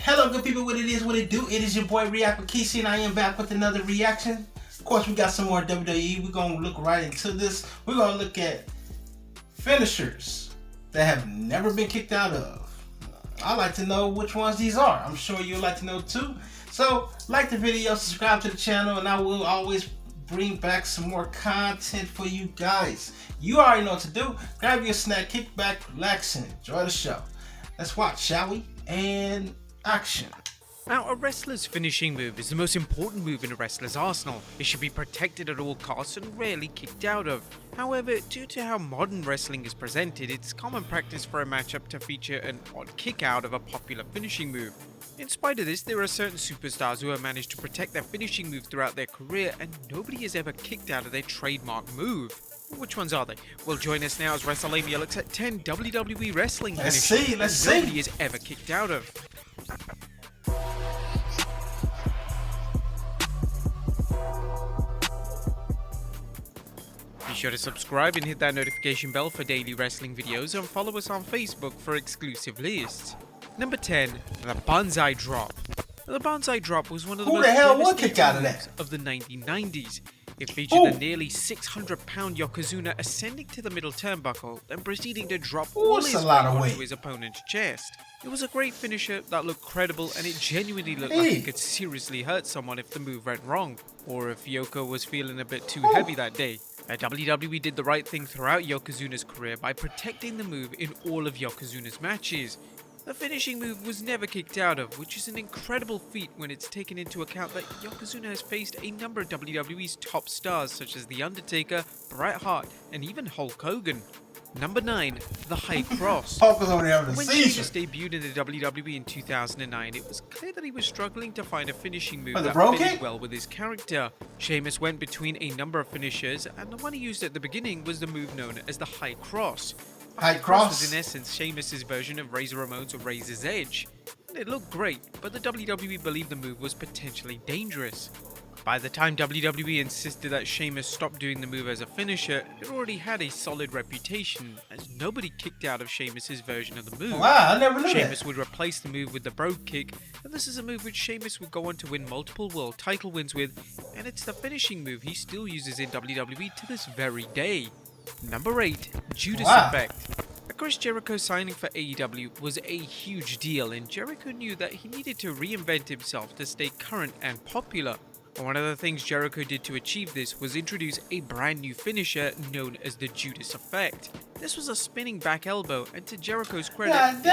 Hello good people, what it is, what it do. It is your boy React with Kesey, and I am back with another reaction. Of course, we got some more WWE. We're going to look right into this. We're going to look at finishers that have never been kicked out of. I'd like to know which ones these are. I'm sure you'd like to know too. So, like the video, subscribe to the channel, and I will always bring back some more content for you guys. You already know what to do. Grab your snack, kick back, relax, and enjoy the show. Let's watch, shall we? And action. Now, a wrestler's finishing move is the most important move in a wrestler's arsenal. It should be protected at all costs and rarely kicked out of. However, due to how modern wrestling is presented, it's common practice for a matchup to feature an odd kick out of a popular finishing move. In spite of this, there are certain superstars who have managed to protect their finishing move throughout their career, and nobody has ever kicked out of their trademark move. Which ones are they? Well, join us now as WrestleMania looks at 10 WWE wrestling finishes nobody has ever kicked out of. Be sure to subscribe and hit that notification bell for daily wrestling videos, and follow us on Facebook for exclusive lists. Number 10, the Banzai Drop. The Banzai Drop was one of the most devastating moves of the 1990s. It featured the nearly 600-pound Yokozuna ascending to the middle turnbuckle, then proceeding to drop all his weight onto his opponent's chest. It was a great finisher that looked credible, and it genuinely looked like it could seriously hurt someone if the move went wrong, or if Yoko was feeling a bit too heavy that day. WWE did the right thing throughout Yokozuna's career by protecting the move in all of Yokozuna's matches. The finishing move was never kicked out of, which is an incredible feat when it's taken into account that Yokozuna has faced a number of WWE's top stars such as The Undertaker, Bret Hart, and even Hulk Hogan. Number 9, the High Cross. When Sheamus debuted in the WWE in 2009, it was clear that he was struggling to find a finishing move that fitted well with his character. Sheamus went between a number of finishers, and the one he used at the beginning was the move known as the High Cross. High Cross was in essence Sheamus' version of Razor Ramon's Razor's Edge. It looked great, but the WWE believed the move was potentially dangerous. By the time WWE insisted that Sheamus stop doing the move as a finisher, it already had a solid reputation, as nobody kicked out of Sheamus' version of the move. Wow, I never knew Sheamus would replace the move with the Brogue Kick, and this is a move which Sheamus would go on to win multiple world title wins with, and it's the finishing move he still uses in WWE to this very day. Number 8, Judas Effect. Chris Jericho signing for AEW was a huge deal, and Jericho knew that he needed to reinvent himself to stay current and popular. One of the things Jericho did to achieve this was introduce a brand new finisher known as the Judas Effect. This was a spinning back elbow, and to Jericho's credit,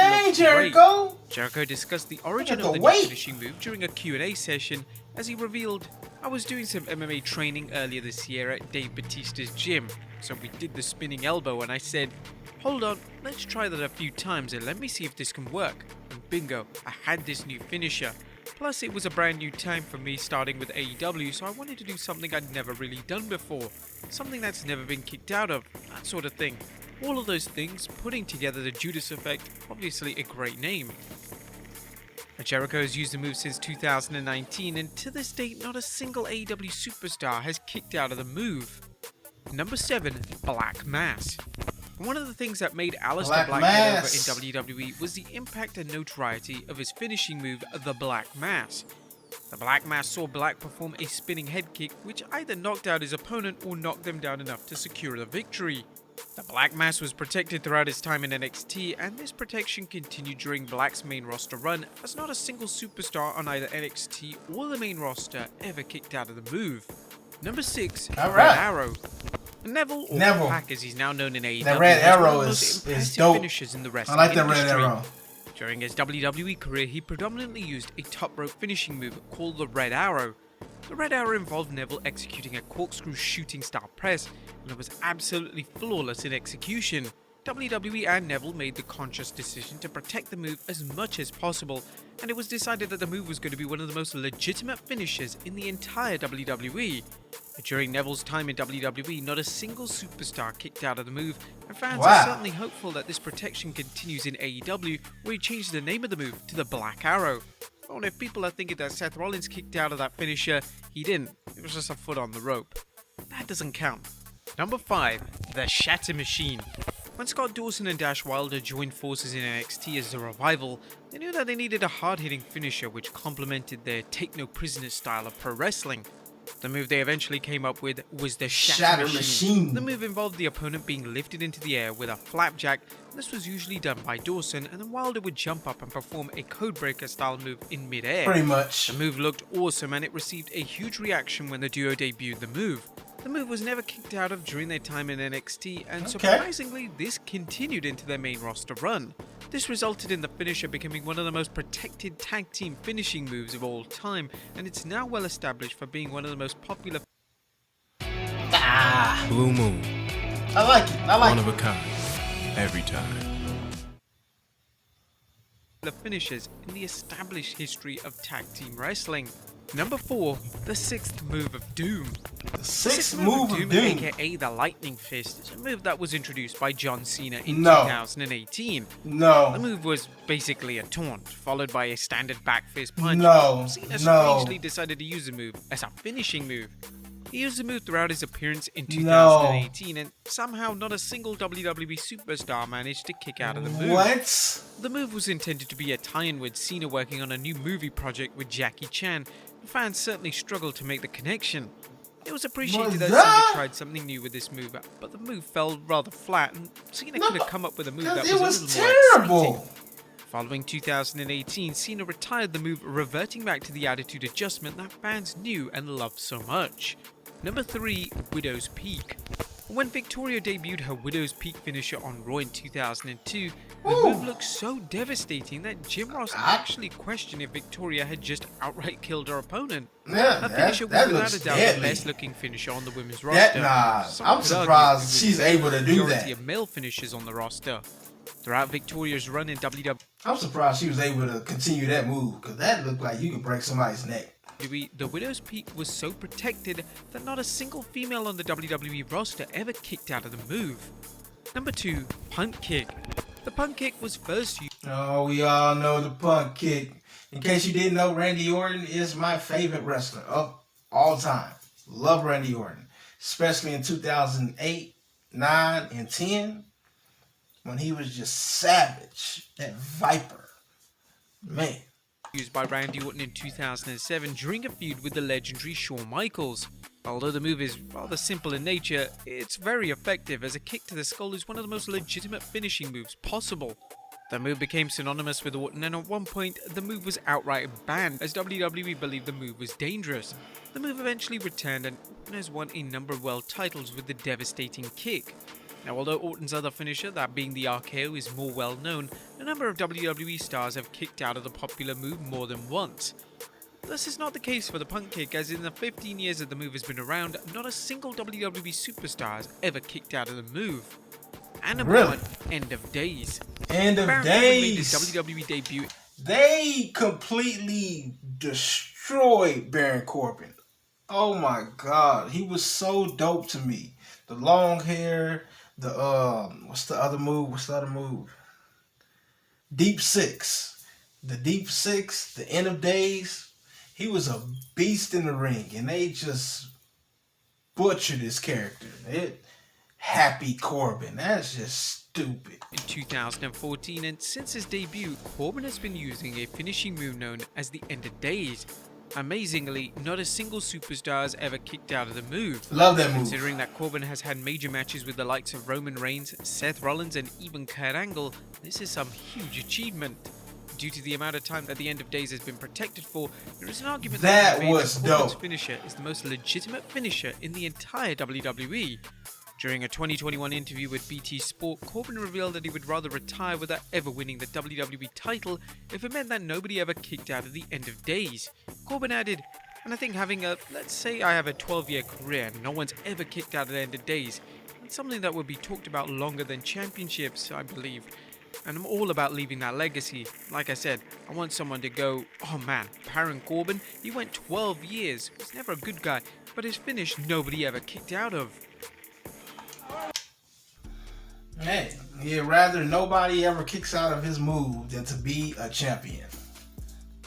Jericho discussed the origin of the new finishing move during a Q&A session, as he revealed, "I was doing some MMA training earlier this year at Dave Bautista's gym, so we did the spinning elbow, and I said, hold on, let's try that a few times and let me see if this can work. And bingo, I had this new finisher. Plus, it was a brand new time for me starting with AEW, so I wanted to do something I'd never really done before. Something that's never been kicked out of, that sort of thing. All of those things, putting together the Judas Effect, obviously a great name." Jericho has used the move since 2019, and to this date, not a single AEW superstar has kicked out of the move. Number 7, Black Mass. One of the things that made Aleister Black get over in WWE was the impact and notoriety of his finishing move, the Black Mass. The Black Mass saw Black perform a spinning head kick, which either knocked out his opponent or knocked them down enough to secure the victory. The Black Mass was protected throughout his time in NXT, and this protection continued during Black's main roster run, as not a single superstar on either NXT or the main roster ever kicked out of the move. Number 6, Red Arrow. Neville, or Pac as he's now known in AEW, the Red Arrow is dope. Finishes in the wrestling I like the industry. Red Arrow. During his WWE career, he predominantly used a top rope finishing move called the Red Arrow. The Red Arrow involved Neville executing a corkscrew shooting star press, and it was absolutely flawless in execution. WWE and Neville made the conscious decision to protect the move as much as possible, and it was decided that the move was going to be one of the most legitimate finishes in the entire WWE. During Neville's time in WWE, not a single superstar kicked out of the move, and fans are certainly hopeful that this protection continues in AEW, where he changed the name of the move to the Black Arrow. And if people are thinking that Seth Rollins kicked out of that finisher, he didn't. It was just a foot on the rope. That doesn't count. Number 5, the Shatter Machine. When Scott Dawson and Dash Wilder joined forces in NXT as the Revival, they knew that they needed a hard-hitting finisher which complemented their take-no-prisoners style of pro wrestling. The move they eventually came up with was the Shatter Machine. The move involved the opponent being lifted into the air with a flapjack. This was usually done by Dawson, and then Wilder would jump up and perform a codebreaker style move in mid-air. Pretty much. The move looked awesome, and it received a huge reaction when the duo debuted the move. The move was never kicked out of during their time in NXT, and surprisingly, this continued into their main roster run. This resulted in the finisher becoming one of the most protected tag team finishing moves of all time, and it's now well established for being one of the most popular Blue Moon. I like it. I like One it. of a kind. Every time. finishers in the established history of tag team wrestling. Number 4, the 6th move of Doom. The sixth move of Doom, aka the Lightning Fist, is a move that was introduced by John Cena in 2018. No. The move was basically a taunt, followed by a standard back fist punch. No. Cena No. strangely decided to use the move as a finishing move. He used the move throughout his appearance in 2018, and somehow not a single WWE superstar managed to kick out of the move. What? The move was intended to be a tie-in with Cena working on a new movie project with Jackie Chan. Fans certainly struggled to make the connection. It was appreciated that Cena tried something new with this move, but the move fell rather flat, and Cena could have come up with a move that was a little terrible. more exciting. Following 2018, Cena retired the move, reverting back to the attitude adjustment that fans knew and loved so much. Number 3, Widow's Peak. When Victoria debuted her Widow's Peak finisher on Raw in 2002, the move looked so devastating that Jim Ross actually questioned if Victoria had just outright killed her opponent. Yeah, Her finisher was without a doubt the best looking finisher on the women's roster. I'm surprised she's able to do that. Of male finishers on the roster. Throughout Victoria's run in WWE, I'm surprised she was able to continue that move, because that looked like you could break somebody's neck. the Widow's Peak was so protected that not a single female on the WWE roster ever kicked out of the move. Number 2, Punt Kick. The Punt Kick was first used. Oh, we all know the punt kick. In case you didn't know, Randy Orton is my favorite wrestler of all time. Love Randy Orton, especially in 2008, 9, and 10, when he was just savage, that Viper. Man. Used by Randy Orton in 2007 during a feud with the legendary Shawn Michaels. Although the move is rather simple in nature, it's very effective as a kick to the skull is one of the most legitimate finishing moves possible. The move became synonymous with Orton, and at one point the move was outright banned as WWE believed the move was dangerous. The move eventually returned, and Orton has won a number of world titles with the devastating kick. Now, although Orton's other finisher, that being the RKO, is more well known, a number of WWE stars have kicked out of the popular move more than once. This is not the case for the Punt Kick, as in the 15 years that the move has been around, not a single WWE superstar has ever kicked out of the move. And number 1, End of Days. End of Baron Days. Corbin made his WWE debut. They completely destroyed Baron Corbin. Oh my God, he was so dope to me. The long hair, the what's the other move? Deep Six. The Deep Six, the End of Days. He was a beast in the ring, and they just butchered his character. Happy Corbin. That's just stupid. In 2014, and since his debut, Corbin has been using a finishing move known as the End of Days. Amazingly, not a single superstar has ever kicked out of the move. Love that move. Considering that Corbin has had major matches with the likes of Roman Reigns, Seth Rollins, and even Kurt Angle, this is some huge achievement. Due to the amount of time that the End of Days has been protected for, there is an argument that Corbin's finisher is the most legitimate finisher in the entire WWE. During a 2021 interview with BT Sport, Corbin revealed that he would rather retire without ever winning the WWE title if it meant that nobody ever kicked out of the End of Days. Corbin added, "And I think having let's say I have a 12-year career and no one's ever kicked out of the End of Days, it's something that would be talked about longer than championships, I believe. And I'm all about leaving that legacy. Like I said, I want someone to go, oh man, Baron Corbin, he went 12 years, was never a good guy, but his finish nobody ever kicked out of." Hey, he'd rather nobody ever kicks out of his move than to be a champion.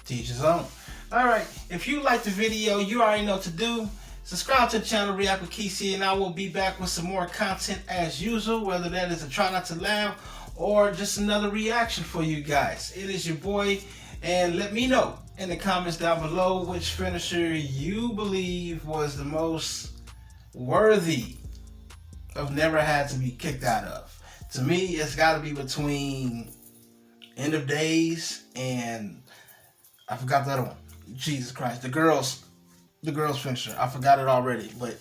Teach his own. Alright, if you liked the video, you already know what to do. Subscribe to the channel, React with Kesey, and I will be back with some more content as usual, whether that is a try not to laugh or just another reaction for you guys. It is your boy, and let me know in the comments down below which finisher you believe was the most worthy of never had to be kicked out of. To me, it's got to be between End of Days and I forgot the other one. Jesus Christ, the girls finisher. I forgot it already, but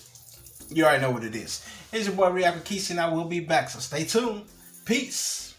you already know what it is. It's your boy React with Kesey, and I will be back, so stay tuned. Peace.